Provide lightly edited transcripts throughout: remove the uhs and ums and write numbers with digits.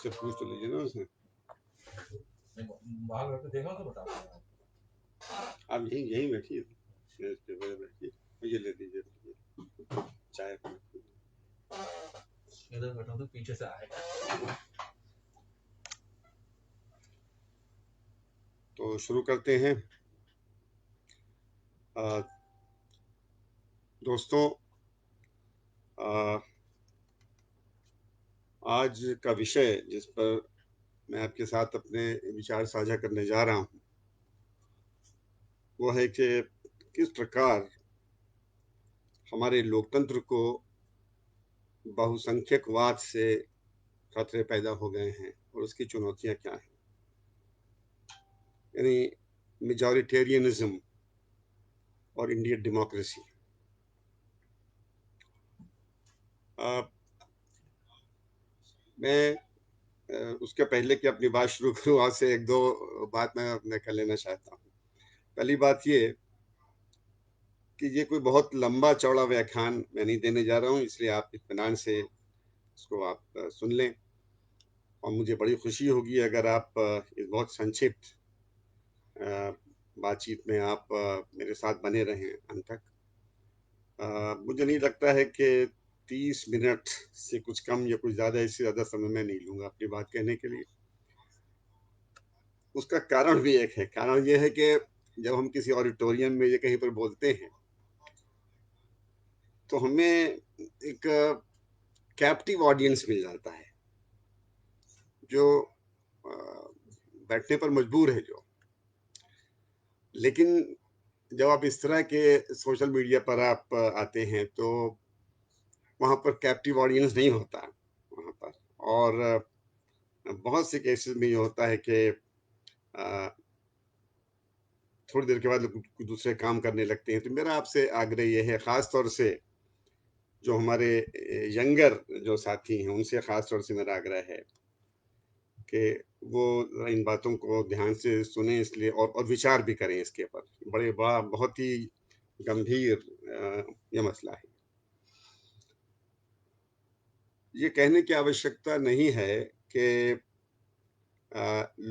उससे पूछ तो लीजिए ना उसने। बाहर बैठ के देखा तो बता पाऊंगा। आप यहीं यहीं बैठिए, मेज पे बैठिए, ये ले दीजिए चाय। इधर बैठा तो पीछे से आएगा। तो शुरू करते हैं। दोस्तों, आज का विषय जिस पर मैं आपके साथ अपने विचार साझा करने जा रहा हूं, वो है कि किस प्रकार हमारे लोकतंत्र को बहुसंख्यकवाद से खतरे पैदा हो गए हैं और उसकी चुनौतियां क्या हैं। यानी मेजॉरिटेरियनिज्म और इंडियन डेमोक्रेसी। मैं उसके पहले कि अपनी बात शुरू करूं, आज से एक दो बात मैं कर लेना चाहता हूं। पहली बात ये कि ये कोई बहुत लंबा चौड़ा व्याख्यान मैं नहीं देने जा रहा हूं, इसलिए आप इत्मीनान से इसको आप सुन लें। और मुझे बड़ी खुशी होगी अगर आप इस बहुत संक्षिप्त बातचीत में आप मेरे साथ बने रहें अंत तक। मुझे नहीं लगता है कि 30 मिनट से कुछ कम या कुछ ज़्यादा, इससे ज़्यादा समय मैं नहीं लूँगा अपनी बात कहने के लिए। उसका कारण भी एक है। कारण ये है कि जब हम किसी ऑडिटोरियम में या कहीं पर बोलते हैं तो हमें एक कैप्टिव ऑडियंस मिल जाता है, जो बैठने पर मजबूर है जो। लेकिन जब आप इस तरह के सोशल मीडिया पर आप आते हैं तो वहाँ पर कैप्टिव ऑडियंस नहीं होता वहाँ पर। और बहुत से केसेस में ये होता है कि थोड़ी देर के बाद लोग कुछ दूसरे काम करने लगते हैं। तो मेरा आपसे आग्रह ये है, ख़ास तौर से जो हमारे यंगर जो साथी हैं, उनसे ख़ास तौर से मेरा आग्रह है कि वो इन बातों को ध्यान से सुने, इसलिए और विचार भी करें इसके ऊपर। बहुत ही गंभीर ये मसला है। ये कहने की आवश्यकता नहीं है कि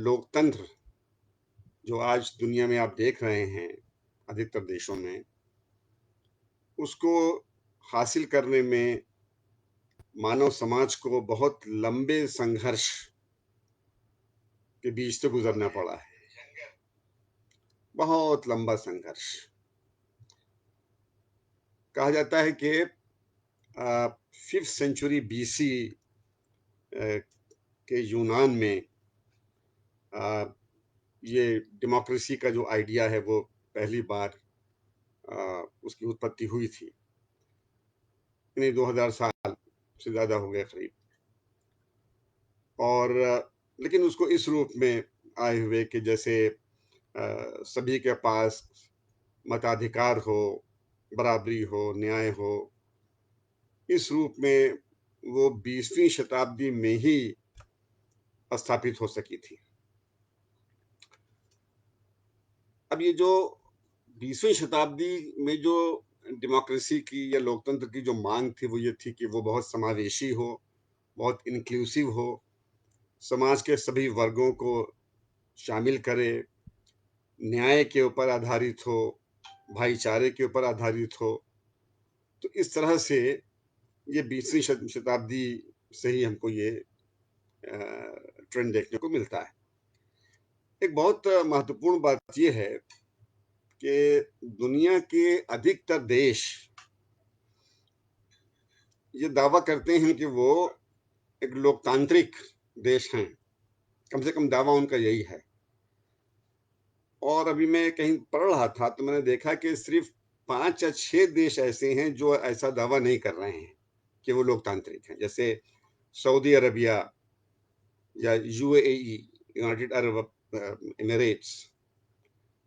लोकतंत्र जो आज दुनिया में आप देख रहे हैं अधिकतर देशों में, उसको हासिल करने में मानव समाज को बहुत लंबे संघर्ष के बीच से गुजरना पड़ा है। बहुत लंबा संघर्ष। कहा जाता है कि 5th सेंचुरी BC के यूनान में ये डेमोक्रेसी का जो आइडिया है वो पहली बार उसकी उत्पत्ति हुई थी। यानी 2000 साल से ज़्यादा हो गए करीब। और लेकिन उसको इस रूप में आए हुए कि जैसे सभी के पास मताधिकार हो, बराबरी हो, न्याय हो, इस रूप में वो 20वीं शताब्दी में ही स्थापित हो सकी थी। अब ये जो 20वीं शताब्दी में जो डेमोक्रेसी की या लोकतंत्र की जो मांग थी, वो ये थी कि वो बहुत समावेशी हो, बहुत इंक्लूसिव हो, समाज के सभी वर्गों को शामिल करे, न्याय के ऊपर आधारित हो, भाईचारे के ऊपर आधारित हो। तो इस तरह से ये 20वीं शताब्दी से ही हमको ये ट्रेंड देखने को मिलता है। एक बहुत महत्वपूर्ण बात ये है कि दुनिया के अधिकतर देश ये दावा करते हैं कि वो एक लोकतांत्रिक देश हैं। कम से कम दावा उनका यही है। और अभी मैं कहीं पढ़ रहा था तो मैंने देखा कि सिर्फ 5 या 6 देश ऐसे हैं जो ऐसा दावा नहीं कर रहे हैं कि वो लोकतांत्रिक हैं। जैसे सऊदी अरबिया या UAE, यूनाइटेड अरब एमिरेट्स,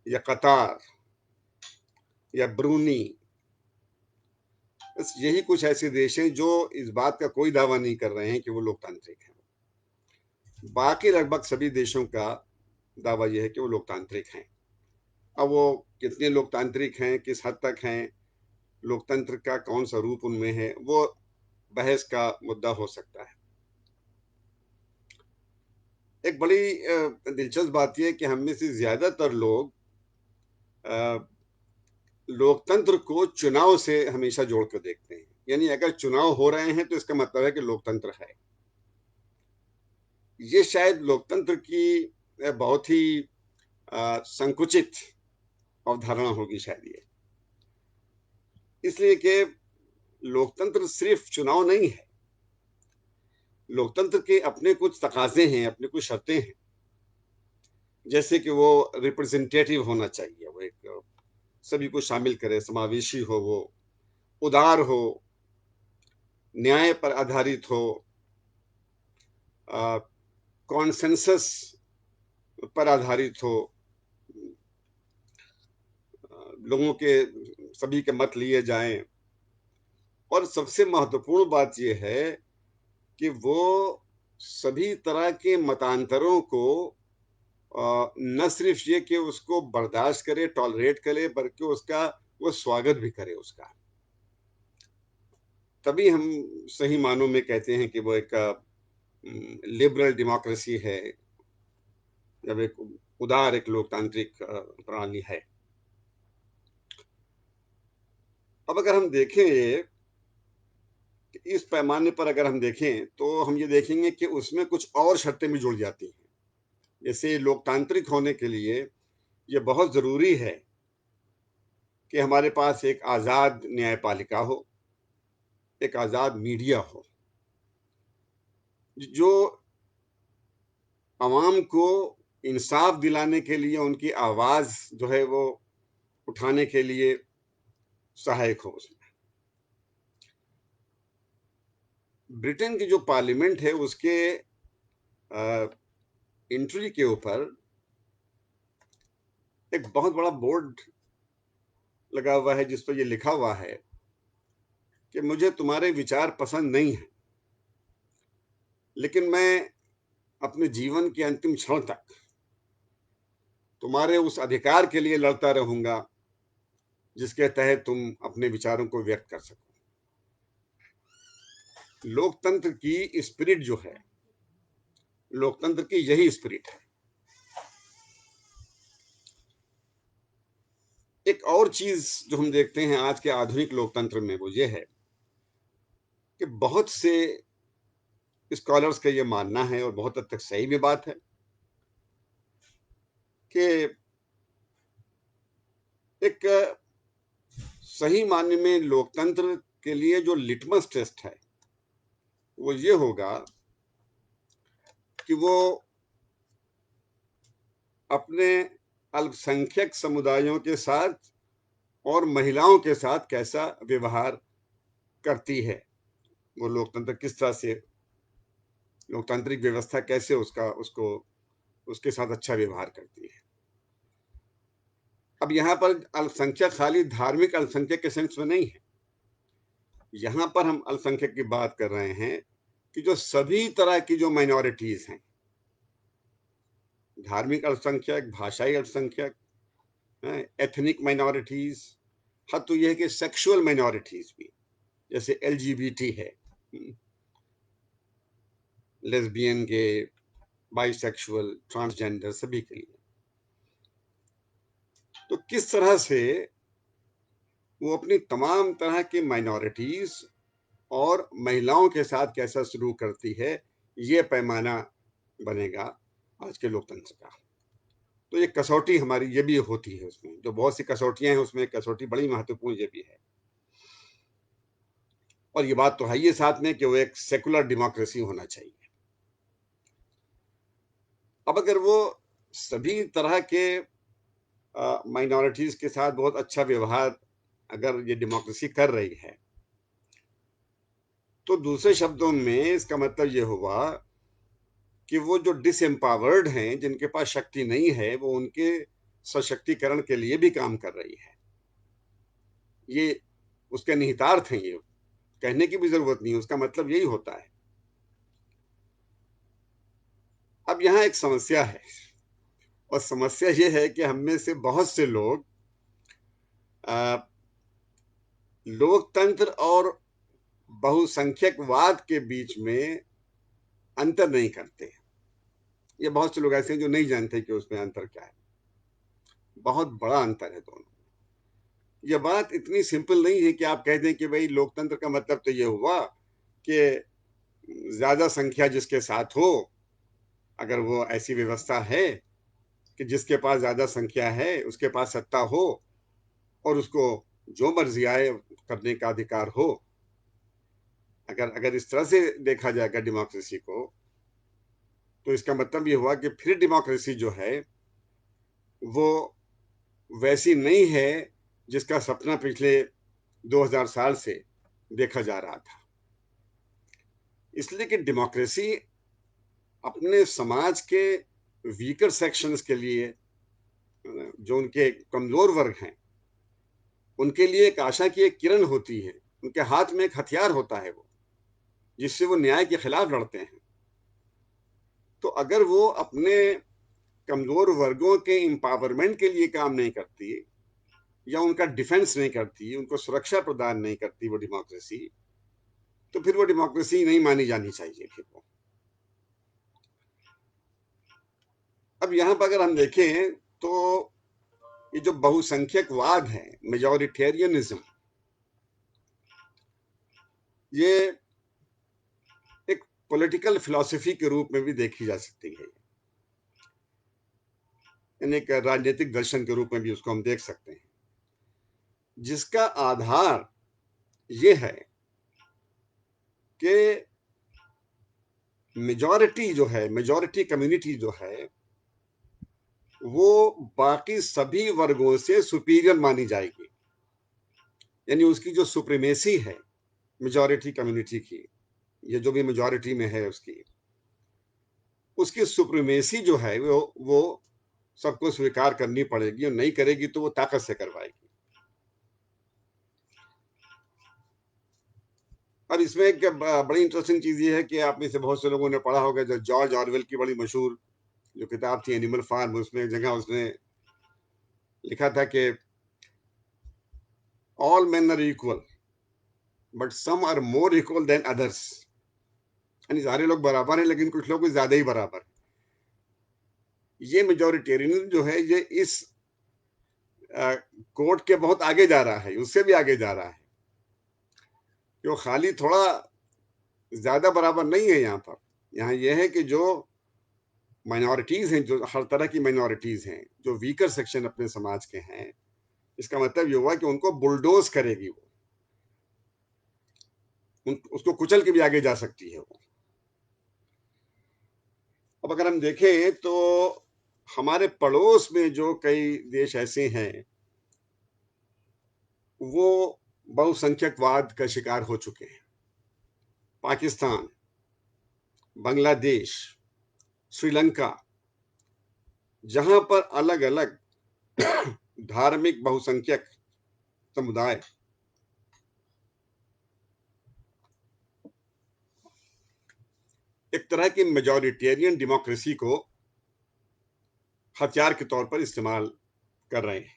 या कतार, या ब्रूनी। बस यही कुछ ऐसे देश हैं जो इस बात का कोई दावा नहीं कर रहे हैं कि वो लोकतांत्रिक हैं। बाकी लगभग सभी देशों का दावा यह है कि वो लोकतांत्रिक हैं। अब वो कितने लोकतांत्रिक हैं, किस हद तक हैं, लोकतंत्र का कौन सा रूप उनमें है, वो बहस का मुद्दा हो सकता है। एक बड़ी दिलचस्प बात यह है कि हम में से ज्यादातर लोग अ, लोकतंत्र को चुनाव से हमेशा जोड़कर देखते हैं। यानी अगर चुनाव हो रहे हैं तो इसका मतलब है कि लोकतंत्र है। ये शायद लोकतंत्र की बहुत ही संकुचित अवधारणा होगी शायद ये, इसलिए कि लोकतंत्र सिर्फ चुनाव नहीं है। लोकतंत्र के अपने कुछ तकाजे हैं, अपने कुछ शर्तें हैं, जैसे कि वो रिप्रेजेंटेटिव होना चाहिए, वो एक सभी को शामिल करे, समावेशी हो, वो उदार हो, न्याय पर आधारित हो, कॉन्सेंसस पर आधारित हो, लोगों के सभी के मत लिए जाएं, और सबसे महत्वपूर्ण बात यह है कि वो सभी तरह के मतांतरों को न सिर्फ ये कि उसको बर्दाश्त करे, टॉलरेट करे, बल्कि उसका वो स्वागत भी करे उसका। तभी हम सही मानों में कहते हैं कि वो एक लिबरल डेमोक्रेसी है, जब एक उदार एक लोकतांत्रिक प्रणाली है। अब अगर हम देखें इस पैमाने पर, अगर हम देखें तो हम ये देखेंगे कि उसमें कुछ और शर्तें भी जुड़ जाती हैं। जैसे लोकतांत्रिक होने के लिए ये बहुत जरूरी है कि हमारे पास एक आजाद न्यायपालिका हो, एक आजाद मीडिया हो, जो आवाम को इंसाफ दिलाने के लिए, उनकी आवाज जो है वो उठाने के लिए सहायक हो उसमें। ब्रिटेन की जो पार्लियामेंट है उसके एंट्री के ऊपर एक बहुत बड़ा बोर्ड लगा हुआ है जिस पर यह लिखा हुआ है कि मुझे तुम्हारे विचार पसंद नहीं है, लेकिन मैं अपने जीवन के अंतिम क्षण तक तुम्हारे उस अधिकार के लिए लड़ता रहूंगा जिसके तहत तुम अपने विचारों को व्यक्त कर सको। लोकतंत्र की स्पिरिट जो है, लोकतंत्र की यही स्पिरिट है। एक और चीज जो हम देखते हैं आज के आधुनिक लोकतंत्र में, वो ये है कि बहुत से स्कॉलर्स का ये मानना है, और बहुत हद तक सही भी बात है, कि एक सही मायने में लोकतंत्र के लिए जो लिटमस टेस्ट है वो ये होगा कि वो अपने अल्पसंख्यक समुदायों के साथ और महिलाओं के साथ कैसा व्यवहार करती है, वो लोकतंत्र किस तरह से, लोकतांत्रिक व्यवस्था कैसे उसको उसके साथ अच्छा व्यवहार करती है। अब यहाँ पर अल्पसंख्यक खाली धार्मिक अल्पसंख्यक के सेंस में नहीं है, यहाँ पर हम अल्पसंख्यक की बात कर रहे हैं कि जो सभी तरह की जो माइनॉरिटीज हैं, धार्मिक अल्पसंख्यक, भाषाई अल्पसंख्यक, एथनिक माइनॉरिटीज, हाँ तो यह है कि सेक्सुअल माइनॉरिटीज भी, जैसे LGBT है, लेस्बियन, गे, बाइसेक्सुअल, ट्रांसजेंडर, सभी के लिए। तो किस तरह से वो अपनी तमाम तरह की माइनॉरिटीज और महिलाओं के साथ कैसा सलूक करती है, ये पैमाना बनेगा आज के लोकतंत्र का। तो ये कसौटी हमारी ये भी होती है, उसमें जो बहुत सी कसौटियां हैं उसमें कसौटी बड़ी महत्वपूर्ण ये भी है। और ये बात तो है ही साथ में कि वो एक सेकुलर डेमोक्रेसी होना चाहिए। अब अगर वो सभी तरह के माइनॉरिटीज के साथ बहुत अच्छा व्यवहार अगर ये डेमोक्रेसी कर रही है, तो दूसरे शब्दों में इसका मतलब ये हुआ कि वो जो डिसएम्पावर्ड हैं, जिनके पास शक्ति नहीं है, वो उनके सशक्तिकरण के लिए भी काम कर रही है। ये उसके निहितार्थ हैं, ये कहने की भी जरूरत नहीं, उसका मतलब यही होता है। अब यहाँ एक समस्या है, और समस्या ये है कि हम में से बहुत से लोग लोकतंत्र और बहुसंख्यकवाद के बीच में अंतर नहीं करते। ये बहुत से लोग ऐसे हैं जो नहीं जानते कि उसमें अंतर क्या है। बहुत बड़ा अंतर है दोनों। ये बात इतनी सिंपल नहीं है कि आप कह दें कि भाई लोकतंत्र का मतलब तो ये हुआ कि ज्यादा संख्या जिसके साथ हो, अगर वो ऐसी व्यवस्था है कि जिसके पास ज्यादा संख्या है उसके पास सत्ता हो और उसको जो मर्जी आए करने का अधिकार हो, अगर अगर इस तरह से देखा जाएगा डेमोक्रेसी को, तो इसका मतलब ये हुआ कि फिर डेमोक्रेसी जो है वो वैसी नहीं है जिसका सपना पिछले 2000 साल से देखा जा रहा था। इसलिए कि डेमोक्रेसी अपने समाज के वीकर सेक्शंस के लिए, जो उनके कमजोर वर्ग हैं, उनके लिए एक आशा की एक किरण होती है। उनके हाथ में एक हथियार होता है वो, जिससे वो न्याय के खिलाफ लड़ते हैं। तो अगर वो अपने कमजोर वर्गों के एम्पावरमेंट के लिए काम नहीं करती या उनका डिफेंस नहीं करती, उनको सुरक्षा प्रदान नहीं करती वो डेमोक्रेसी, तो फिर वो डेमोक्रेसी नहीं मानी जानी चाहिए फिर वो। अब यहां पर अगर हम देखें तो ये जो बहुसंख्यकवाद है, मेजोरिटेरियनिज्म, ये एक पॉलिटिकल फिलॉसफी के रूप में भी देखी जा सकती है, यानी एक राजनीतिक दर्शन के रूप में भी उसको हम देख सकते हैं, जिसका आधार ये है कि मेजॉरिटी जो है, मेजॉरिटी कम्युनिटी जो है, वो बाकी सभी वर्गों से सुपीरियर मानी जाएगी। यानी उसकी जो सुप्रीमेसी है मेजॉरिटी कम्युनिटी की, ये जो भी मेजॉरिटी में है उसकी सुप्रीमेसी जो है वो सबको स्वीकार करनी पड़ेगी, और नहीं करेगी तो वो ताकत से करवाएगी। और इसमें एक बड़ी इंटरेस्टिंग चीज ये है कि आप में से बहुत से लोगों ने पढ़ा होगा जो जॉर्ज ऑरवेल की बड़ी मशहूर जो किताब थी एनिमल फार्म, उसमें एक जगह उसने लिखा था कि all men are equal but some are more equal than others. यानी सारे लोग बराबर हैं लेकिन कुछ लोग कुछ ज्यादा ही बराबर। ये मेजोरिटेरियनिज्म जो है ये इस कोर्ट के बहुत आगे जा रहा है, उससे भी आगे जा रहा है, कि वो खाली थोड़ा ज्यादा बराबर नहीं है। यहाँ पर यहाँ यह है कि जो माइनॉरिटीज हैं, जो हर तरह की माइनॉरिटीज हैं, जो वीकर सेक्शन अपने समाज के हैं, इसका मतलब ये हुआ कि उनको बुलडोज करेगी वो, उसको कुचल के भी आगे जा सकती है वो। अब अगर हम देखें तो हमारे पड़ोस में जो कई देश ऐसे हैं वो बहुसंख्यकवाद का शिकार हो चुके हैं। पाकिस्तान, बांग्लादेश, श्रीलंका, जहां पर अलग अलग धार्मिक बहुसंख्यक समुदाय एक तरह की मेजॉरिटेरियन डेमोक्रेसी को हथियार के तौर पर इस्तेमाल कर रहे हैं।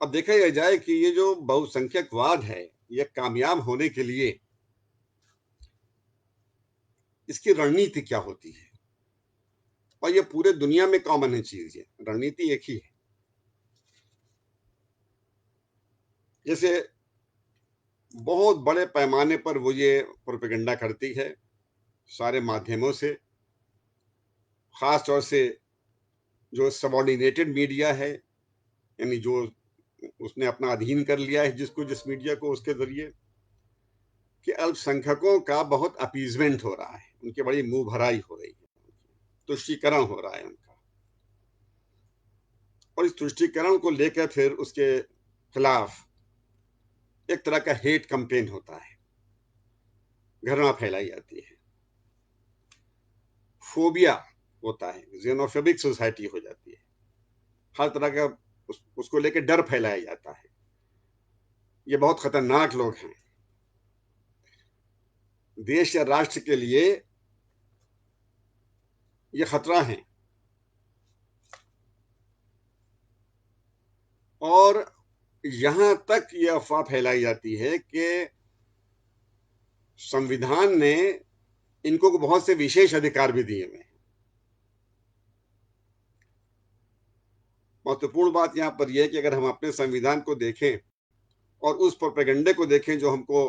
अब देखा जाए कि ये जो बहुसंख्यकवाद है, ये कामयाब होने के लिए इसकी रणनीति क्या होती है, और ये पूरे दुनिया में कॉमन है चीज, ये रणनीति एक ही है। जैसे बहुत बड़े पैमाने पर वो ये प्रोपेगेंडा करती है सारे माध्यमों से, खास तौर से जो सबऑर्डिनेटेड मीडिया है, यानी जो उसने अपना अधीन कर लिया है जिसको, जिस मीडिया को, उसके जरिए कि अल्पसंख्यकों का बहुत अपीजमेंट हो रहा है, उनकी बड़ी मुंह भराई हो रही है, तुष्टीकरण हो रहा है उनका, और इस तुष्टीकरण को लेकर फिर उसके खिलाफ एक तरह का हेट कैंपेन होता है, घृणा फैलाई जाती है, फोबिया होता है, जेनोफोबिक सोसाइटी हो जाती है, हर तरह का उसको लेकर डर फैलाया जाता है। ये बहुत खतरनाक लोग हैं, देश या राष्ट्र के लिए ये खतरा है। और यहां तक ये अफवाह फैलाई जाती है कि संविधान ने इनको बहुत से विशेष अधिकार भी दिए हुए हैं। महत्वपूर्ण बात यहाँ पर यह है कि अगर हम अपने संविधान को देखें और उस प्रोपेगेंडे को देखें जो हमको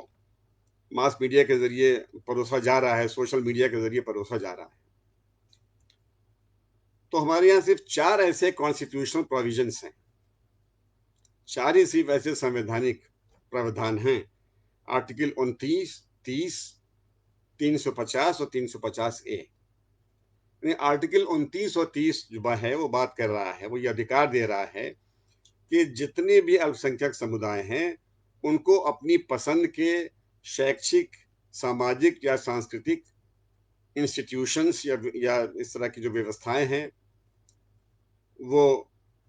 मास मीडिया के जरिए परोसा जा रहा है, सोशल मीडिया के जरिए परोसा जा रहा है, तो हमारे यहाँ सिर्फ 4 ऐसे कॉन्स्टिट्यूशनल प्रोविजंस हैं, 4 ही सिर्फ ऐसे संवैधानिक प्रावधान हैं, आर्टिकल 29, 30, 350 और 350A। आर्टिकल 29 और 30 जो है वो बात कर रहा है, वो ये अधिकार दे रहा है कि जितने भी अल्पसंख्यक समुदाय हैं उनको अपनी पसंद के शैक्षिक, सामाजिक या सांस्कृतिक इंस्टीट्यूशंस या इस तरह की जो व्यवस्थाएं हैं वो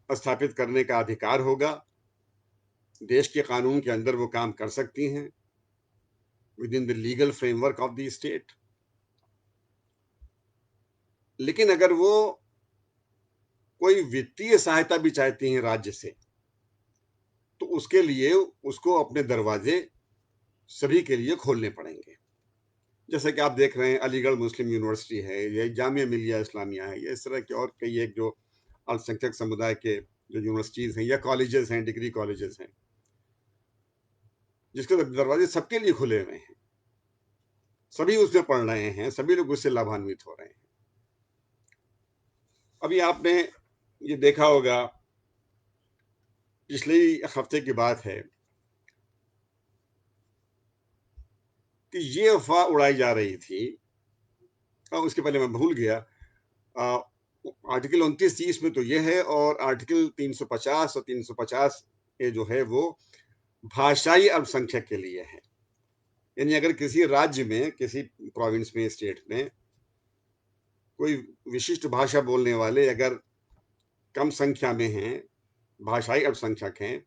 स्थापित करने का अधिकार होगा। देश के कानून के अंदर वो काम कर सकती हैं with in the legal framework of the state. लेकिन अगर वो कोई वित्तीय सहायता भी चाहती हैं राज्य से, तो उसके लिए उसको अपने दरवाजे सभी के लिए खोलने पड़ेंगे। जैसे कि आप देख रहे हैं अलीगढ़ मुस्लिम यूनिवर्सिटी है, या जामिया मिलिया इस्लामिया है, या इस तरह के और कई एक जो अल्पसंख्यक समुदाय के जो यूनिवर्सिटीज हैं या कॉलेजेस हैं, डिग्री कॉलेजेस हैं, जिसके दरवाजे सबके लिए खुले हुए हैं, सभी उसमें पढ़ रहे हैं, सभी लोग उससे लाभान्वित हो रहे हैं। अभी आपने ये देखा होगा, पिछले हफ्ते की बात है कि ये अफवाह उड़ाई जा रही थी, और उसके पहले मैं भूल गया, आर्टिकल 29-30 में तो ये है, और आर्टिकल 350 और 350 ये जो है वो भाषाई अल्पसंख्यक के लिए है। यानी अगर किसी राज्य में, किसी प्रोविंस में, स्टेट में कोई विशिष्ट भाषा बोलने वाले अगर कम संख्या में हैं, भाषाई अल्पसंख्यक हैं,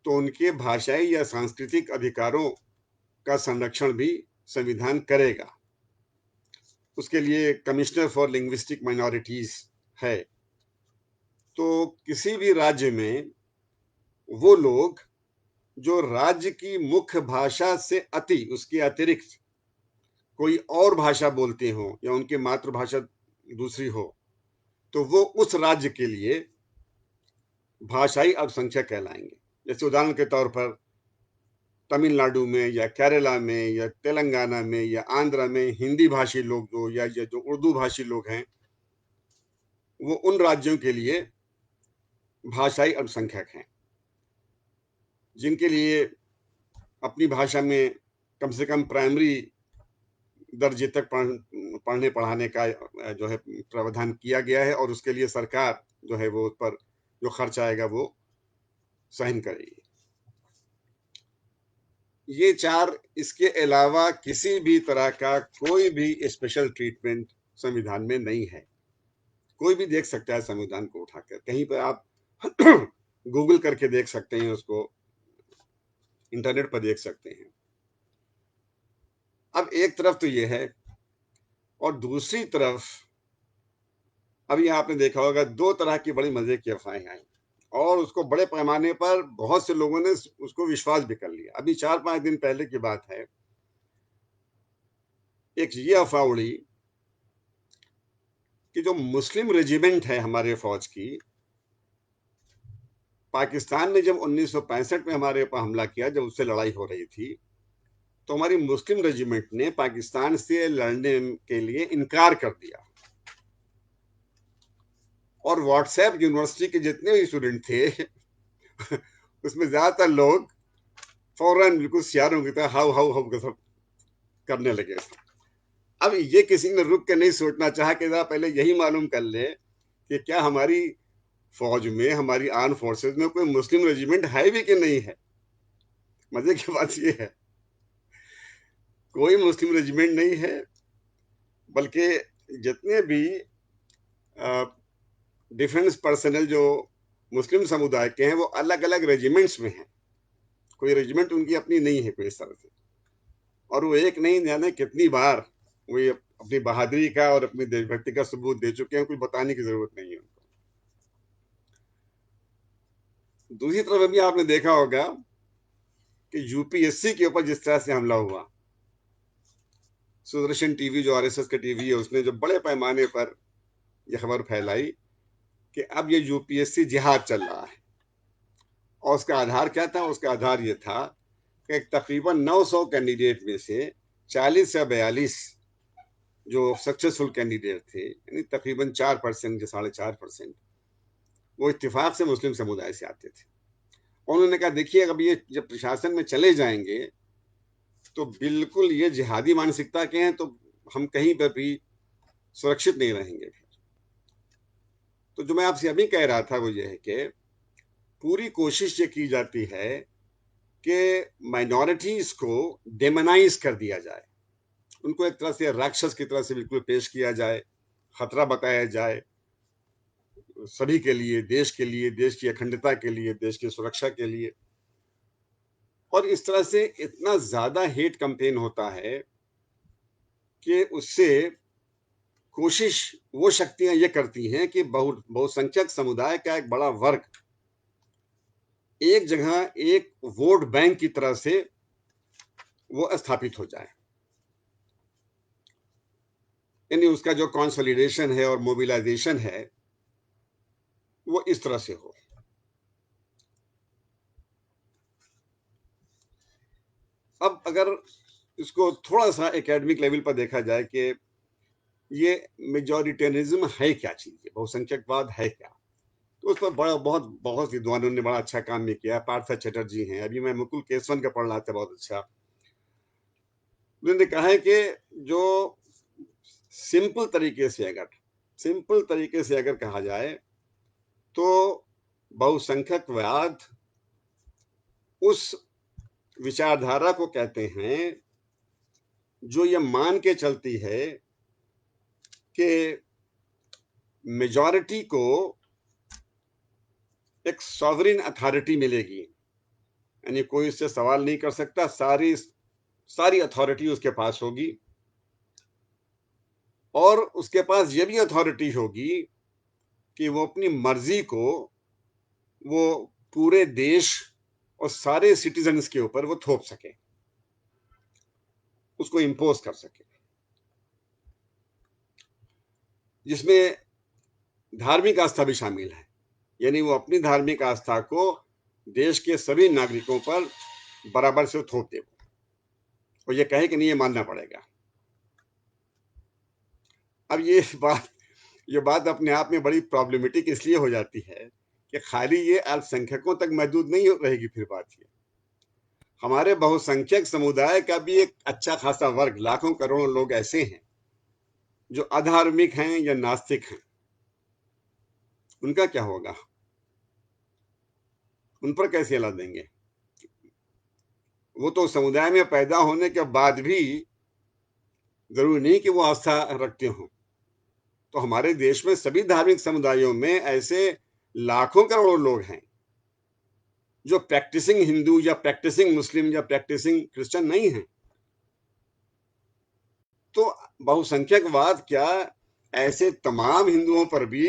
तो उनके भाषाई या सांस्कृतिक अधिकारों का संरक्षण भी संविधान करेगा। उसके लिए कमिश्नर फॉर लिंग्विस्टिक माइनॉरिटीज है। तो किसी भी राज्य में वो लोग जो राज्य की मुख्य भाषा से उसके अतिरिक्त कोई और भाषा बोलते हो या उनकी मातृभाषा दूसरी हो, तो वो उस राज्य के लिए भाषाई अल्पसंख्यक कहलाएंगे। जैसे उदाहरण के तौर पर तमिलनाडु में या केरला में या तेलंगाना में या आंध्र में हिंदी भाषी लोग या जो उर्दू भाषी लोग हैं, वो उन राज्यों के लिए भाषाई अल्पसंख्यक हैं, जिनके लिए अपनी भाषा में कम से कम प्राइमरी दर्जे तक पढ़ने पढ़ाने का जो है प्रावधान किया गया है, और उसके लिए सरकार जो है वो उस पर जो खर्च आएगा वो सहन करेगी। ये 4, इसके अलावा किसी भी तरह का कोई भी स्पेशल ट्रीटमेंट संविधान में नहीं है। कोई भी देख सकता है संविधान को उठाकर, कहीं पर आप गूगल करके देख सकते हैं, उसको इंटरनेट पर देख सकते हैं। अब एक तरफ तो ये है, और दूसरी तरफ अभी आपने देखा होगा 2 तरह की बड़ी मजे की अफवाहें आई, और उसको बड़े पैमाने पर बहुत से लोगों ने उसको विश्वास भी कर लिया। अभी 4-5 दिन पहले की बात है, एक ये अफवाह उड़ी कि जो मुस्लिम रेजिमेंट है हमारे फौज की, पाकिस्तान ने जब 1965 में हमारे ऊपर हमला किया, जब उससे लड़ाई हो रही थी, तो हमारी मुस्लिम रेजिमेंट ने पाकिस्तान से लड़ने के लिए इनकार कर दिया, और व्हाट्सएप यूनिवर्सिटी के जितने भी स्टूडेंट थे उसमें ज्यादातर लोग फौरन बिल्कुल सियारों की तरह हाउ हाउ हाउ करने लगे। अब ये किसी ने रुक के नहीं सोचना चाहा कि जरा पहले यही मालूम कर ले कि क्या हमारी फौज में, हमारी आर्म फोर्सेस में कोई मुस्लिम रेजिमेंट है भी कि नहीं है। मजे की बात ये है, कोई मुस्लिम रेजिमेंट नहीं है, बल्कि जितने भी डिफेंस पर्सनल जो मुस्लिम समुदाय के हैं वो अलग अलग रेजिमेंट्स में हैं, कोई रेजिमेंट उनकी अपनी नहीं है कोई इस तरह से। और वो एक नहीं जाने कितनी बार वो अपनी बहादुरी का और अपनी देशभक्ति का सबूत दे चुके हैं, कुछ बताने की जरूरत नहीं है उनको। दूसरी तरफ अभी आपने देखा होगा कि यूपीएससी के ऊपर जिस तरह से हमला हुआ, सुदर्शन टीवी जो आरएसएस का टीवी है, उसने जो बड़े पैमाने पर यह खबर फैलाई कि अब ये यूपीएससी जिहाद चल रहा है। और उसका आधार क्या था? उसका आधार ये था कि तकरीबन 900 कैंडिडेट में से 40 या 42 जो सक्सेसफुल कैंडिडेट थे, यानी तकरीबन 4% या 4.5%, वो इत्तेफाक से मुस्लिम समुदाय से आते थे। उन्होंने कहा देखिए, अब ये जब प्रशासन में चले जाएंगे तो बिल्कुल ये जिहादी मानसिकता के हैं, तो हम कहीं पर भी सुरक्षित नहीं रहेंगे। तो जो मैं आपसे अभी कह रहा था वो ये है कि पूरी कोशिश ये की जाती है कि माइनॉरिटीज को डेमोनाइज कर दिया जाए, उनको एक तरह से राक्षस की तरह से बिल्कुल पेश किया जाए, खतरा बताया जाए सभी के लिए, देश के लिए, देश की अखंडता के लिए, देश की सुरक्षा के लिए। और इस तरह से इतना ज्यादा हेट कैंपेन होता है कि उससे कोशिश वो शक्तियां ये करती हैं कि बहुसंख्यक समुदाय का एक बड़ा वर्ग एक जगह एक वोट बैंक की तरह से वो स्थापित हो जाए, यानी उसका जो कंसोलिडेशन है और मोबिलाइजेशन है वो इस तरह से हो। अब अगर इसको थोड़ा सा एकेडमिक लेवल पर देखा जाए कि ये मेजॉरिटेरिज्म है क्या चीज है, बहुसंख्यकवाद है क्या, तो उस पर बहुत विद्वानों ने बड़ा अच्छा काम भी किया। पार्थ चटर्जी हैं, अभी मैं मुकुल केसवन का पढ़ रहा था, बहुत अच्छा। उन्होंने कहा है कि जो सिंपल तरीके से अगर कहा जाए तो बहुसंख्यकवाद उस विचारधारा को कहते हैं जो ये मान के चलती है कि मेजॉरिटी को एक सॉवरेन अथॉरिटी मिलेगी, यानी कोई इससे सवाल नहीं कर सकता, सारी अथॉरिटी उसके पास होगी, और उसके पास ये भी अथॉरिटी होगी कि वो अपनी मर्जी को वो पूरे देश और सारे सिटीजन्स के ऊपर वो थोप सके, उसको इम्पोज कर सके, जिसमें धार्मिक आस्था भी शामिल है। यानी वो अपनी धार्मिक आस्था को देश के सभी नागरिकों पर बराबर से थोप दे और ये कहे कि नहीं, ये मानना पड़ेगा। अब ये बात अपने आप में बड़ी प्रॉब्लमेटिक इसलिए हो जाती है कि खाली ये अल्पसंख्यकों तक महदूद नहीं रहेगी। फिर बात ये हमारे बहुसंख्यक समुदाय का भी एक अच्छा खासा वर्ग, लाखों करोड़ों लोग ऐसे हैं जो अधार्मिक हैं या नास्तिक हैं। उनका क्या होगा? उन पर कैसे अला देंगे? वो तो समुदाय में पैदा होने के बाद भी जरूरी नहीं कि वो आस्था रखते हों। तो हमारे देश में सभी धार्मिक समुदायों में ऐसे लाखों करोड़ों लोग हैं जो प्रैक्टिसिंग हिंदू या प्रैक्टिसिंग मुस्लिम या प्रैक्टिसिंग क्रिश्चियन नहीं है। तो बहुसंख्यकवाद क्या ऐसे तमाम हिंदुओं पर भी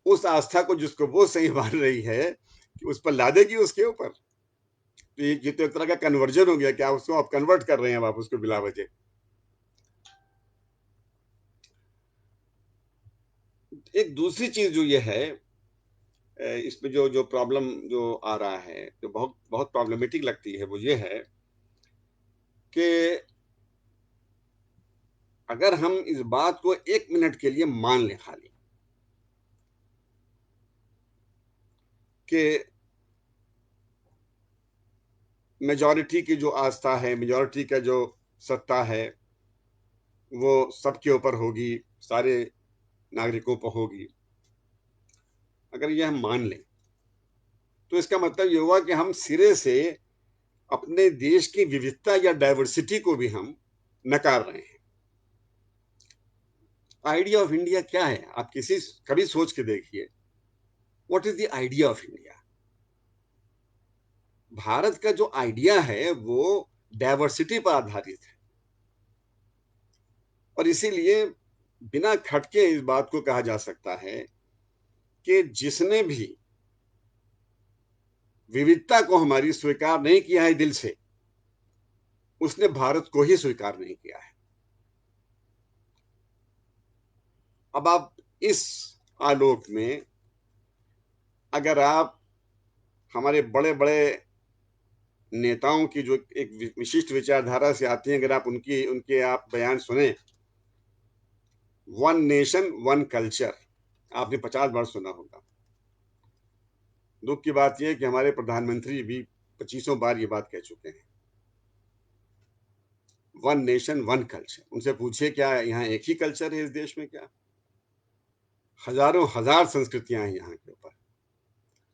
उस आस्था को जिसको वो सही मान रही है कि उस पर ला देगी उसके ऊपर? तो ये तो एक तरह का कन्वर्जन हो गया, क्या उसको आप कन्वर्ट कर रहे हैं आप उसको बिला वजह। एक दूसरी चीज जो ये है, इसमें जो जो प्रॉब्लम जो आ रहा है, जो बहुत बहुत प्रॉब्लमेटिक लगती है, वो ये है कि अगर हम इस बात को एक मिनट के लिए मान लें खाली कि मेजॉरिटी की जो आस्था है, मेजॉरिटी का जो सत्ता है वो सबके ऊपर होगी, सारे नागरिकों पर होगी, अगर यह हम मान लें तो इसका मतलब ये हुआ कि हम सिरे से अपने देश की विविधता या डाइवर्सिटी को भी हम नकार रहे हैं। आइडिया ऑफ इंडिया क्या है? आप कभी सोच के देखिए, what is the idea of India? Bharat का जो आइडिया है वो डाइवर्सिटी पर आधारित है, और इसीलिए बिना खटके इस बात को कहा जा सकता है कि जिसने भी विविधता को हमारी स्वीकार नहीं किया है दिल से, उसने भारत को ही स्वीकार नहीं किया है। अब आप इस आलोक में अगर आप हमारे बड़े बड़े नेताओं की जो एक विशिष्ट विचारधारा से आती हैं, अगर आप उनके आप बयान सुने, वन नेशन वन कल्चर, आपने 50 बार सुना होगा। दुख की बात यह है कि हमारे प्रधानमंत्री भी 25 बार ये बात कह चुके हैं, वन नेशन वन कल्चर। उनसे पूछिए क्या यहाँ एक ही कल्चर है इस देश में? क्या हजारों हजार संस्कृतियां हैं यहाँ के ऊपर?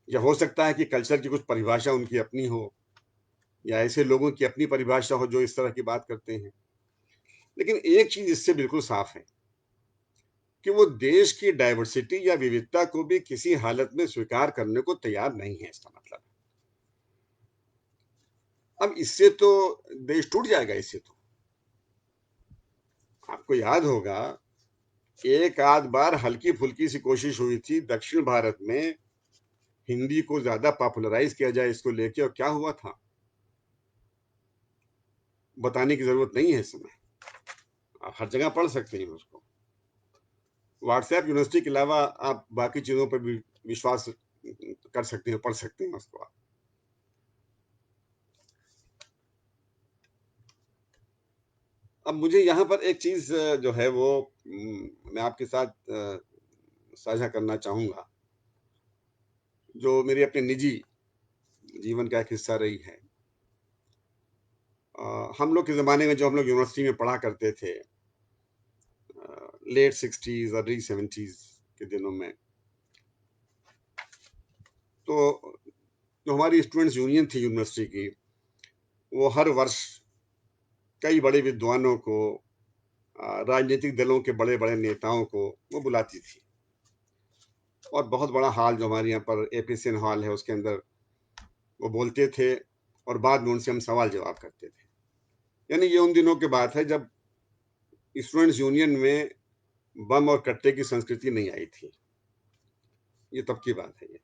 या हो सकता है कि कल्चर की कुछ परिभाषा उनकी अपनी हो, या ऐसे लोगों की अपनी परिभाषा हो जो इस तरह की बात करते हैं। लेकिन एक चीज इससे बिल्कुल साफ है कि वो देश की डाइवर्सिटी या विविधता को भी किसी हालत में स्वीकार करने को तैयार नहीं है। इसका मतलब अब इससे तो देश टूट जाएगा। इससे तो आपको याद होगा, एक आध बार हल्की फुल्की सी कोशिश हुई थी दक्षिण भारत में हिंदी को ज्यादा पॉपुलराइज किया जाए इसको लेके, और क्या हुआ था बताने की जरूरत नहीं है इस समय। आप हर जगह पढ़ सकते हैं उसको। व्हाट्सएप यूनिवर्सिटी के अलावा आप बाकी चीजों पर भी विश्वास कर सकते हैं, पढ़ सकते हैं उसको आप। अब मुझे यहाँ पर एक चीज जो है वो मैं आपके साथ साझा करना चाहूंगा, जो मेरे अपने निजी जीवन का एक हिस्सा रही है। हम लोग के ज़माने में जो हम लोग यूनिवर्सिटी में पढ़ा करते थे, लेट 60s अर्ली 70s के दिनों में, तो जो हमारी स्टूडेंट्स यूनियन थी यूनिवर्सिटी की, वो हर वर्ष कई बड़े विद्वानों को, राजनीतिक दलों के बड़े बड़े नेताओं को वो बुलाती थी, और बहुत बड़ा हॉल जो हमारे यहाँ पर एपीसीएन हॉल है उसके अंदर वो बोलते थे, और बाद में उनसे हम सवाल जवाब करते थे। यानी ये उन दिनों की बात है जब स्टूडेंट्स यूनियन में बम और कट्टे की संस्कृति नहीं आई थी। ये तब की बात है। ये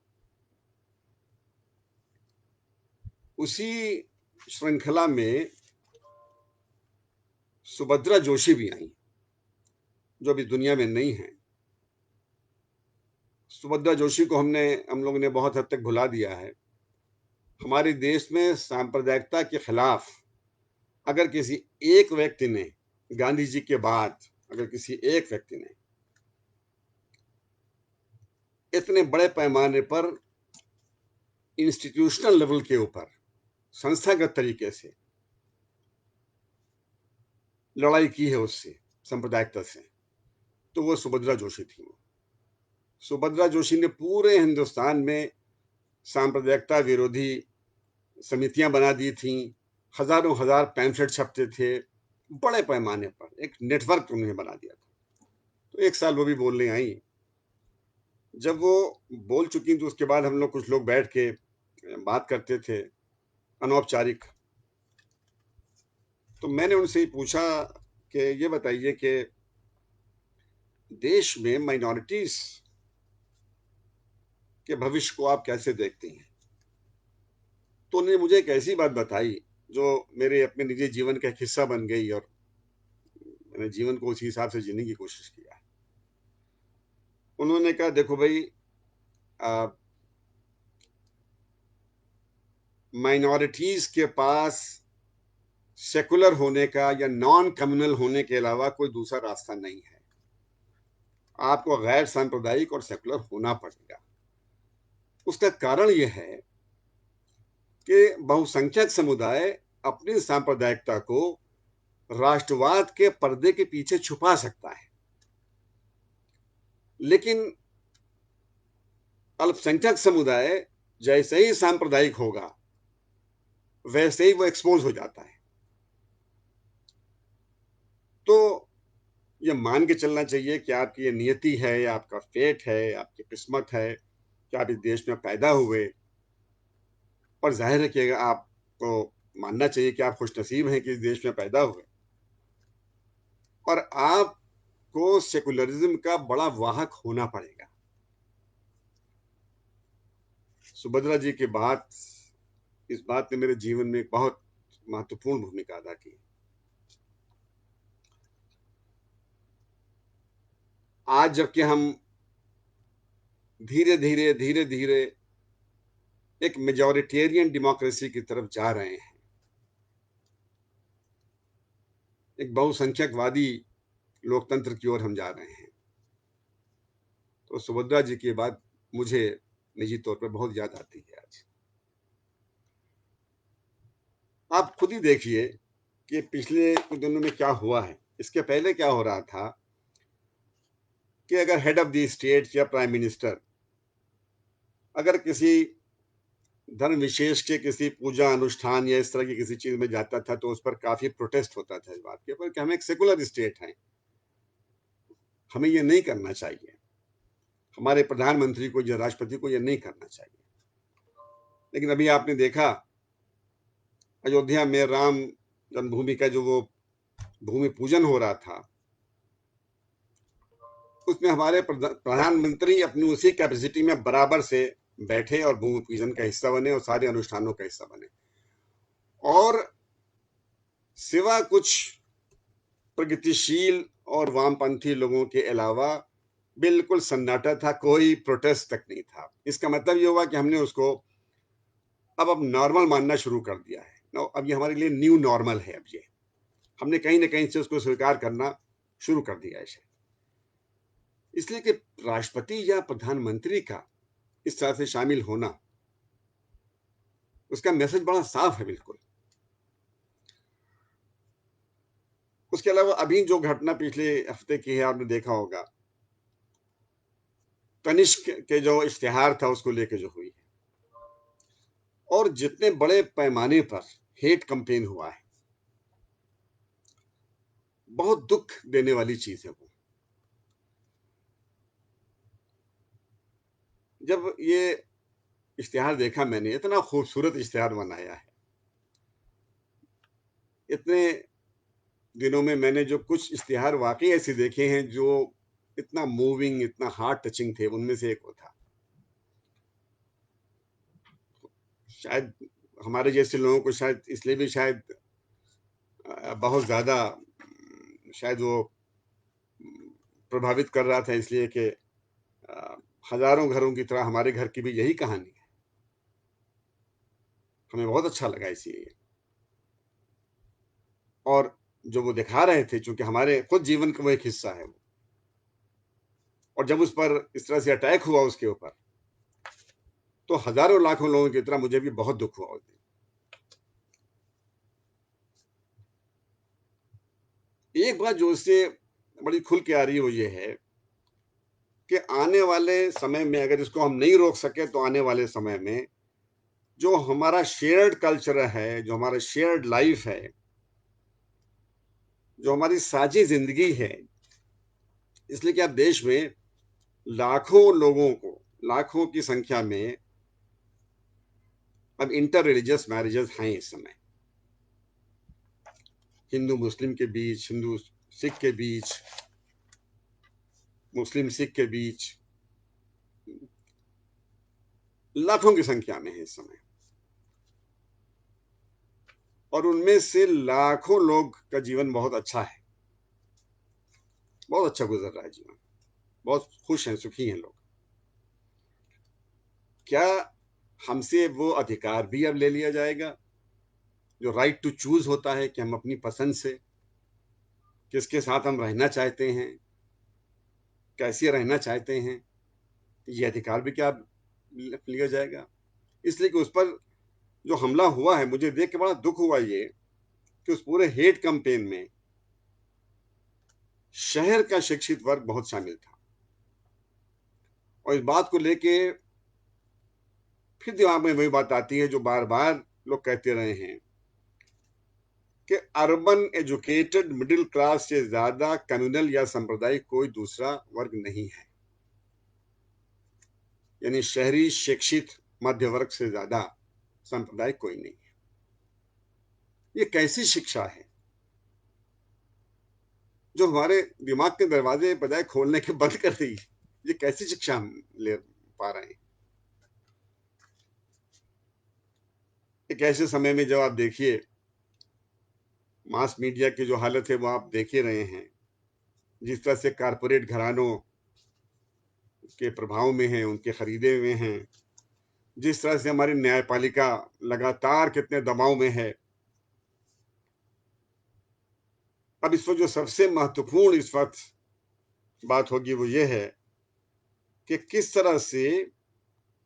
उसी श्रृंखला में सुभद्रा जोशी भी आई, जो अभी दुनिया में नहीं है। सुभद्रा जोशी को हम लोगों ने बहुत हद तक भुला दिया है। हमारे देश में सांप्रदायिकता के खिलाफ अगर किसी एक व्यक्ति ने, गांधी जी के बाद अगर किसी एक व्यक्ति ने इतने बड़े पैमाने पर इंस्टीट्यूशनल लेवल के ऊपर संस्थागत तरीके से लड़ाई की है उससे, सांप्रदायिकता से, तो वो सुभद्रा जोशी थी। वो सुभद्रा जोशी ने पूरे हिंदुस्तान में सांप्रदायिकता विरोधी समितियां बना दी थी, हजारों हजार पैम्फलेट छपते थे, बड़े पैमाने पर एक नेटवर्क उन्होंने बना दिया था। तो एक साल वो भी बोलने आई। जब वो बोल चुकी तो उसके बाद हम लोग कुछ लोग बैठ के बात करते थे, अनौपचारिक। तो मैंने उनसे ही पूछा कि ये बताइए कि देश में माइनॉरिटीज के भविष्य को आप कैसे देखते हैं? तो उन्होंने मुझे एक ऐसी बात बताई जो मेरे अपने निजी जीवन का एक हिस्सा बन गई, और मैंने जीवन को उसी हिसाब से जीने की कोशिश किया। उन्होंने कहा, देखो भाई, माइनॉरिटीज के पास सेकुलर होने का या नॉन कम्युनल होने के अलावा कोई दूसरा रास्ता नहीं है। आपको गैर सांप्रदायिक और सेकुलर होना पड़ेगा। उसका कारण यह है कि बहुसंख्यक समुदाय अपनी सांप्रदायिकता को राष्ट्रवाद के पर्दे के पीछे छुपा सकता है, लेकिन अल्पसंख्यक समुदाय जैसे ही सांप्रदायिक होगा वैसे ही वो एक्सपोज हो जाता है। तो ये मान के चलना चाहिए कि आपकी ये नियति है, आपका फेट है, आपकी किस्मत है कि आप इस देश में पैदा हुए, और जाहिर है कि आपको मानना चाहिए कि आप खुशनसीब हैं कि इस देश में पैदा हुए, और आपको सेकुलरिज्म का बड़ा वाहक होना पड़ेगा। सुभद्रा जी की बात, इस बात ने मेरे जीवन में एक बहुत महत्वपूर्ण भूमिका अदा की। आज जबकि हम धीरे-धीरे एक मेजॉरिटेरियन डेमोक्रेसी की तरफ जा रहे हैं, एक बहुसंख्यकवादी लोकतंत्र की ओर हम जा रहे हैं। तो सुभद्रा जी की बात मुझे निजी तौर पर बहुत याद आती है आज। आप खुद ही देखिए कि पिछले कुछ दिनों में क्या हुआ है। इसके पहले क्या हो रहा था कि अगर हेड ऑफ द स्टेट या प्राइम मिनिस्टर अगर किसी धर्म विशेष के किसी पूजा अनुष्ठान या इस तरह की किसी चीज में जाता था तो उस पर काफी प्रोटेस्ट होता था इस बात के ऊपर कि हम एक सेकुलर स्टेट हैं, हमें ये नहीं करना चाहिए, हमारे प्रधानमंत्री को या राष्ट्रपति को ये नहीं करना चाहिए। लेकिन अभी आपने देखा अयोध्या में राम जन्मभूमि का जो वो भूमि पूजन हो रहा था, उसमें हमारे प्रधानमंत्री अपनी उसी कैपेसिटी में बराबर से बैठे और भूमि पूजन का हिस्सा बने और सारे अनुष्ठानों का हिस्सा बने। और सिवा कुछ प्रगतिशील और वामपंथी लोगों के अलावा बिल्कुल सन्नाटा था, कोई प्रोटेस्ट तक नहीं था। इसका मतलब ये हुआ कि हमने उसको अब नॉर्मल मानना शुरू कर दिया है। अब ये हमारे लिए न्यू नॉर्मल है। अब ये हमने कहीं ना कहीं से उसको स्वीकार करना शुरू कर दिया है। इसलिए कि राष्ट्रपति या प्रधानमंत्री का इस तरह से शामिल होना, उसका मैसेज बड़ा साफ है बिल्कुल। उसके अलावा अभी जो घटना पिछले हफ्ते की है आपने देखा होगा, तनिष्क के जो इश्तिहार था उसको लेकर जो हुई है, और जितने बड़े पैमाने पर हेट कैंपेन हुआ है, बहुत दुख देने वाली चीज है वो। जब ये इश्तिहार देखा मैंने, इतना खूबसूरत इश्तिहार बनाया है। इतने दिनों में मैंने जो कुछ इश्तिहार वाकई ऐसे देखे हैं जो इतना मूविंग, इतना हार्ट टचिंग थे, उनमें से एक वो था। शायद हमारे जैसे लोगों को शायद इसलिए भी शायद बहुत ज्यादा शायद वो प्रभावित कर रहा था, इसलिए कि हजारों घरों की तरह हमारे घर की भी यही कहानी है। हमें बहुत अच्छा लगा इसलिए। और जो वो दिखा रहे थे, चूंकि हमारे खुद जीवन का वो एक हिस्सा है वो, और जब उस पर इस तरह से अटैक हुआ उसके ऊपर, तो हजारों लाखों लोगों की तरह मुझे भी बहुत दुख हुआ उस दिन। एक बात जो उससे बड़ी खुल के आ रही है वो ये है कि आने वाले समय में अगर इसको हम नहीं रोक सके तो आने वाले समय में जो हमारा शेयर्ड कल्चर है, जो हमारा शेयर्ड लाइफ है, जो हमारी साझी जिंदगी है, इसलिए कि आप देश में लाखों लोगों को, लाखों की संख्या में अब इंटर रिलीजियस मैरिजेस हैं इस समय, हिंदू मुस्लिम के बीच, हिंदू सिख के बीच, मुस्लिम सिख के बीच, लाखों की संख्या में है इस समय। और उनमें से लाखों लोग का जीवन बहुत अच्छा है, बहुत अच्छा गुजर रहा है जीवन, बहुत खुश हैं, सुखी हैं लोग। क्या हमसे वो अधिकार भी अब ले लिया जाएगा जो राइट टू चूज होता है, कि हम अपनी पसंद से किसके साथ हम रहना चाहते हैं, कैसे रहना चाहते हैं, ये अधिकार भी क्या लिया जाएगा? इसलिए कि उस पर जो हमला हुआ है, मुझे देख के बड़ा दुख हुआ ये कि उस पूरे हेट कैंपेन में शहर का शिक्षित वर्ग बहुत शामिल था। और इस बात को लेके फिर दिमाग में वही बात आती है जो बार बार लोग कहते रहे हैं कि अर्बन एजुकेटेड मिडिल क्लास से ज्यादा कम्युनल या सांप्रदायिक कोई दूसरा वर्ग नहीं है। यानी शहरी शिक्षित मध्य वर्ग से ज्यादा सांप्रदायिक कोई नहीं है। ये कैसी शिक्षा है जो हमारे दिमाग के दरवाजे बजाय खोलने के बंद कर दी? ये कैसी शिक्षा हम ले पा रहे हैं? एक ऐसे समय में जब आप देखिए मास मीडिया की जो हालत है वो आप देख ही रहे हैं, जिस तरह से कारपोरेट घरानों के प्रभाव में हैं, उनके खरीदे हुए हैं, जिस तरह से हमारी न्यायपालिका लगातार कितने दबाव में है। अब इस वक्त जो सबसे महत्वपूर्ण इस वक्त बात होगी वो ये है कि किस तरह से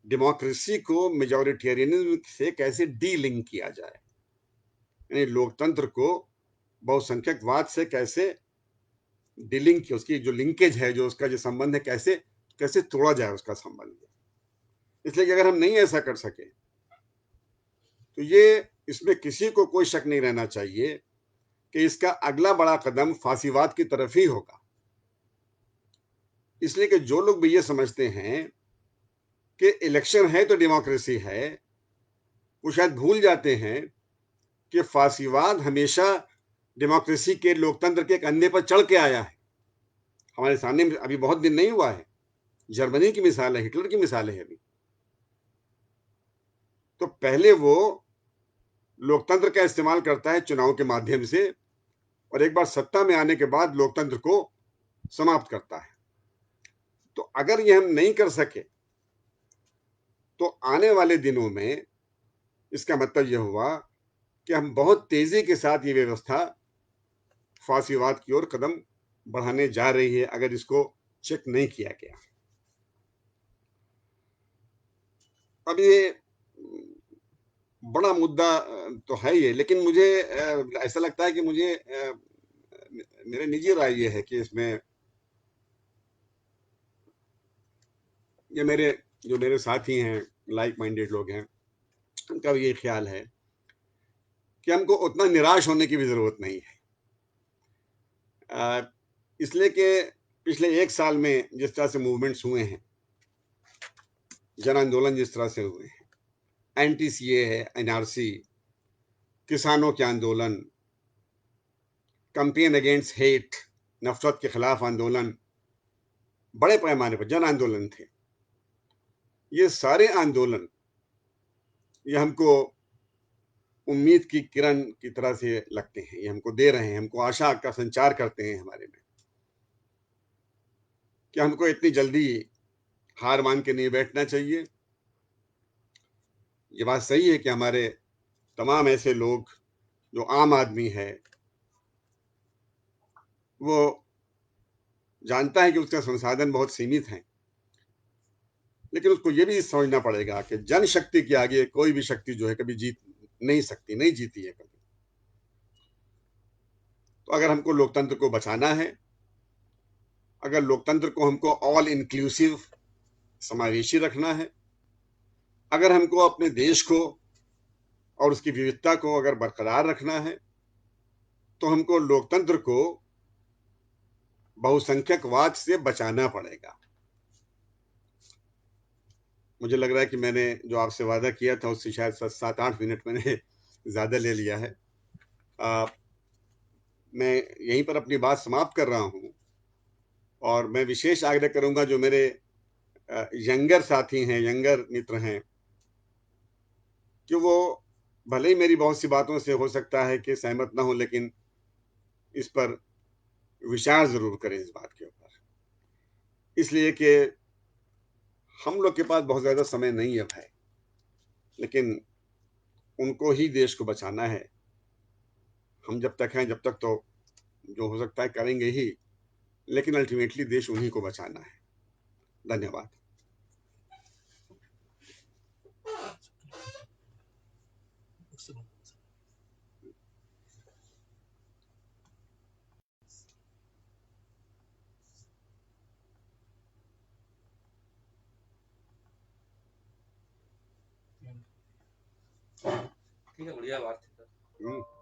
डेमोक्रेसी को मेजॉरिटेरियनिज्म से कैसे डीलिंक किया जाए, यानी लोकतंत्र को बहुसंख्यकवाद से कैसे डीलिंक की, उसकी जो लिंकेज है, जो उसका जो संबंध है, कैसे कैसे तोड़ा जाए उसका संबंध। इसलिए कि अगर हम नहीं ऐसा कर सके तो ये इसमें किसी को कोई शक नहीं रहना चाहिए कि इसका अगला बड़ा कदम फांसीवाद की तरफ ही होगा। इसलिए कि जो लोग भी ये समझते हैं कि इलेक्शन है तो डेमोक्रेसी है, वो शायद भूल जाते हैं कि फांसीवाद हमेशा डेमोक्रेसी के, लोकतंत्र के कंधे पर चढ़ के आया है। हमारे सामने अभी बहुत दिन नहीं हुआ है, जर्मनी की मिसाल है, हिटलर की मिसाल है अभी। तो पहले वो लोकतंत्र का इस्तेमाल करता है चुनाव के माध्यम से, और एक बार सत्ता में आने के बाद लोकतंत्र को समाप्त करता है। तो अगर ये हम नहीं कर सके तो आने वाले दिनों में इसका मतलब यह हुआ कि हम बहुत तेजी के साथ ये व्यवस्था फांसीवाद की ओर कदम बढ़ाने जा रही है, अगर इसको चेक नहीं किया गया। अब ये बड़ा मुद्दा तो है ये, लेकिन मुझे ऐसा लगता है कि मुझे मेरे निजी राय ये है कि इसमें ये जो मेरे साथी हैं, लाइक माइंडेड लोग हैं, उनका भी ये ख्याल है कि हमको उतना निराश होने की भी जरूरत नहीं है। इसलिए कि पिछले एक साल में जिस तरह से मूवमेंट्स हुए हैं, जन आंदोलन जिस तरह से हुए हैं, एंटी सीए है, एनआरसी, किसानों के आंदोलन, कैंपेन अगेंस्ट हेट, नफरत के खिलाफ आंदोलन, बड़े पैमाने पर जन आंदोलन थे। ये सारे आंदोलन ये हमको उम्मीद की किरण की तरह से लगते हैं, ये हमको दे रहे हैं, हमको आशा का संचार करते हैं हमारे में, कि हमको इतनी जल्दी हार मान के नहीं बैठना चाहिए। ये बात सही है कि हमारे तमाम ऐसे लोग, जो आम आदमी है, वो जानता है कि उसका संसाधन बहुत सीमित है, लेकिन उसको ये भी समझना पड़ेगा कि जनशक्ति के आगे कोई भी शक्ति जो है कभी जीत नहीं सकती, नहीं जीती है कभी। तो अगर हमको लोकतंत्र को बचाना है, अगर लोकतंत्र को हमको ऑल इंक्लूसिव, समावेशी रखना है, अगर हमको अपने देश को और उसकी विविधता को अगर बरकरार रखना है, तो हमको लोकतंत्र को बहुसंख्यकवाद से बचाना पड़ेगा। मुझे लग रहा है कि मैंने जो आपसे वादा किया था उससे शायद 7-8 मिनट मैंने ज्यादा ले लिया है। मैं यहीं पर अपनी बात समाप्त कर रहा हूं, और मैं विशेष आग्रह करूंगा जो मेरे यंगर साथी हैं, यंगर मित्र हैं, कि वो भले ही मेरी बहुत सी बातों से हो सकता है कि सहमत ना हो, लेकिन इस पर विचार जरूर करें इस बात के ऊपर। इसलिए कि हम लोग के पास बहुत ज्यादा समय नहीं है भाई, लेकिन उनको ही देश को बचाना है। हम जब तक हैं, जब तक तो जो हो सकता है करेंगे ही, लेकिन अल्टीमेटली देश उन्हीं को बचाना है। धन्यवाद। ठीक है, बढ़िया बात है।